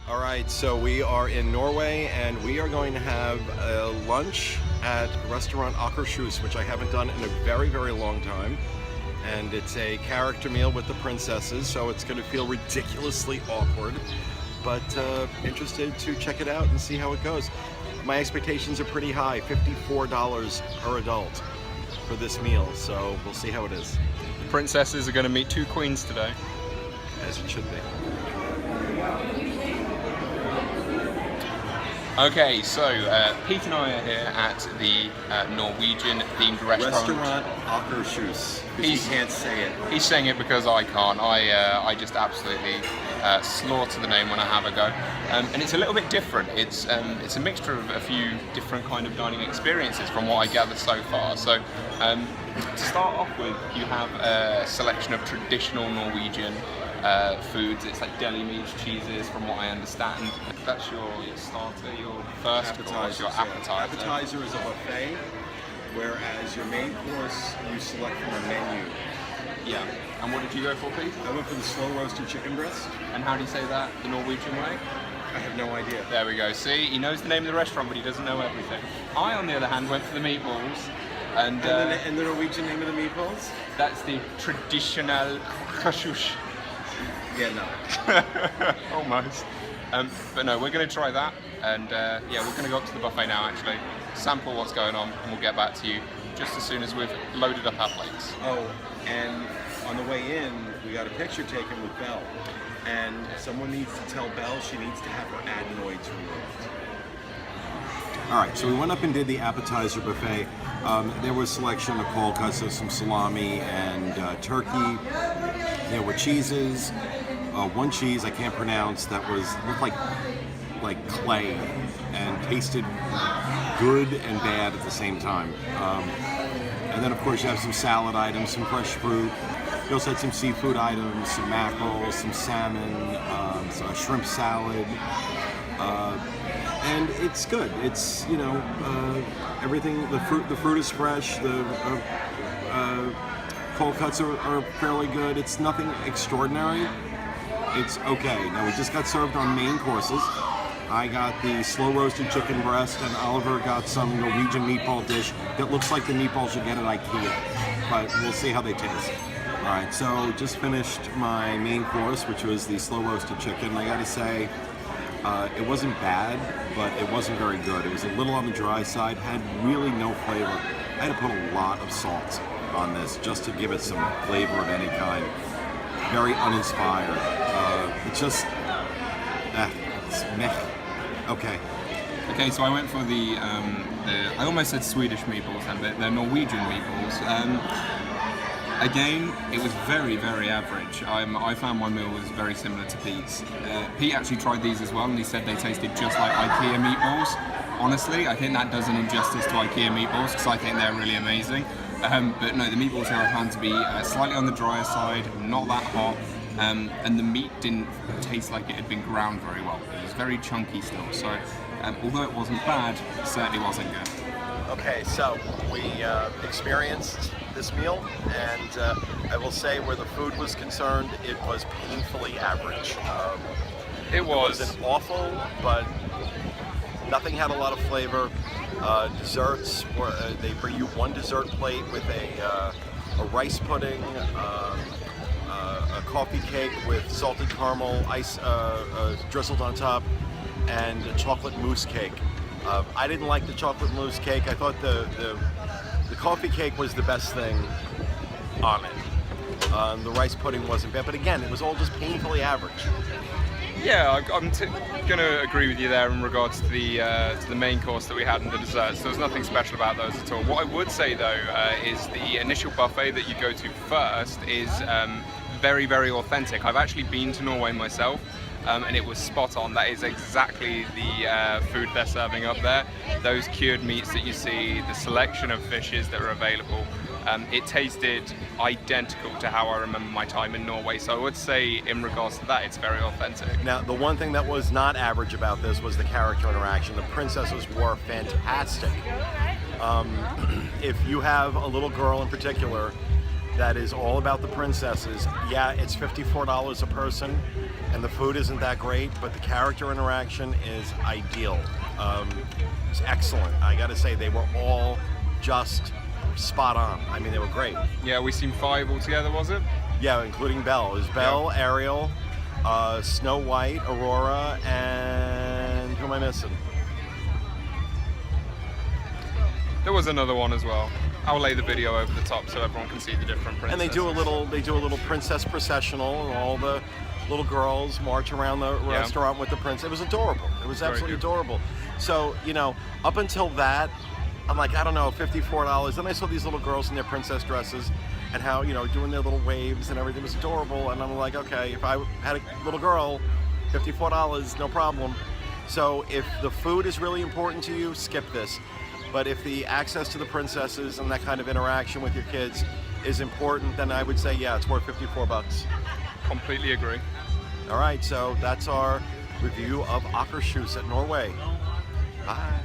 All right, so we are in Norway and we are going to have a lunch at restaurant Akershus, which I haven't done in a very, very long time. And it's a character meal with the princesses, so it's going to feel ridiculously awkward. But interested to check it out and see how it goes. My expectations are pretty high, $54 per adult for this meal, so we'll see how it is. The princesses are going to meet two queens today. As it should be. Okay, so Pete and I are here at the Norwegian themed restaurant. Akershus. He can't say it. He's saying it because I can't. I just absolutely slaughter the name when I have a go. And it's a little bit different. It's a mixture of a few different kind of dining experiences from what I gather so far. So to start off with, you have a selection of traditional Norwegian foods. It's like deli meats, cheeses, from what I understand. That's your starter, your first course, your appetizer. Appetizer is a buffet, whereas your main course you select from a menu. Yeah. And what did you go for, Pete? I went for the slow roasted chicken breast. And how do you say that the Norwegian way? I have no idea. There we go. See, he knows the name of the restaurant, but he doesn't know everything. I, on the other hand, went for the meatballs. And the Norwegian name of the meatballs? That's the traditional Akershus. Yeah, no. Almost. But no, we're going to try that, and yeah, we're going to go up to the buffet now actually, sample what's going on, and we'll get back to you just as soon as we've loaded up our plates. Oh, and on the way in, we got a picture taken with Belle, and someone needs to tell Belle she needs to have her adenoids removed. All right, so we went up and did the appetizer buffet. There was a selection of cold cuts, so some salami and turkey. There were cheeses. One cheese I can't pronounce that looked like clay and tasted good and bad at the same time. And then of course you have some salad items, some fresh fruit. You also had some seafood items, some mackerel, some salmon, a shrimp salad. And it's good. It's, you know, everything. The fruit is fresh. The cold cuts are fairly good. It's nothing extraordinary. It's okay. Now we just got served our main courses. I got the slow roasted chicken breast, and Oliver got some Norwegian meatball dish that looks like the meatballs you get at IKEA. But we'll see how they taste. All right. So just finished my main course, which was the slow roasted chicken. I got to say. It wasn't bad, but it wasn't very good. It was a little on the dry side, had really no flavor. I had to put a lot of salt on this just to give it some flavor of any kind. Very uninspired. It's just, it's meh. Okay. Okay, so I went for the I almost said Swedish meatballs, and they're Norwegian meatballs. Again, it was very, very average. I found my meal was very similar to Pete's. Pete actually tried these as well, and he said they tasted just like IKEA meatballs. Honestly, I think that does an injustice to IKEA meatballs, because I think they're really amazing. But no, the meatballs here I found to be slightly on the drier side, not that hot, and the meat didn't taste like it had been ground very well. It was very chunky still, so although it wasn't bad, it certainly wasn't good. Okay, so we experienced this meal, and I will say where the food was concerned, it was painfully average. It wasn't awful, but nothing had a lot of flavor. Desserts, they bring you one dessert plate with a rice pudding, a coffee cake with salted caramel ice drizzled on top, and a chocolate mousse cake. I didn't like the chocolate mousse cake. I thought the coffee cake was the best thing on it. The rice pudding wasn't bad, but again, it was all just painfully average. Yeah, I'm going to agree with you there in regards to the main course that we had and the desserts. There was nothing special about those at all. What I would say though is the initial buffet that you go to first is very, very authentic. I've actually been to Norway myself. And it was spot on. That is exactly the food they're serving up there. Those cured meats that you see, the selection of fishes that are available, it tasted identical to how I remember my time in Norway. So I would say in regards to that, it's very authentic. Now, the one thing that was not average about this was the character interaction. The princesses were fantastic. If you have a little girl in particular that is all about the princesses, yeah, it's $54 a person, and the food isn't that great, but the character interaction is ideal. It's excellent. I gotta say, they were all just spot on. I mean, they were great. Yeah, we seen 5 altogether, was it? Yeah, including Belle. It was Belle, Ariel, Snow White, Aurora, and who am I missing? There was another one as well. I'll lay the video over the top so everyone can see the different princesses. And they do a little princess processional, and all the little girls march around the restaurant with the prince. It was adorable. It was absolutely adorable. So, you know, up until that, I'm like, I don't know, $54. Then I saw these little girls in their princess dresses and how, you know, doing their little waves and everything was adorable. And I'm like, okay, if I had a little girl, $54, no problem. So if the food is really important to you, skip this. But if the access to the princesses and that kind of interaction with your kids is important, then I would say, yeah, it's worth $54. Completely agree. All right, so that's our review of Akershus at Norway. Bye.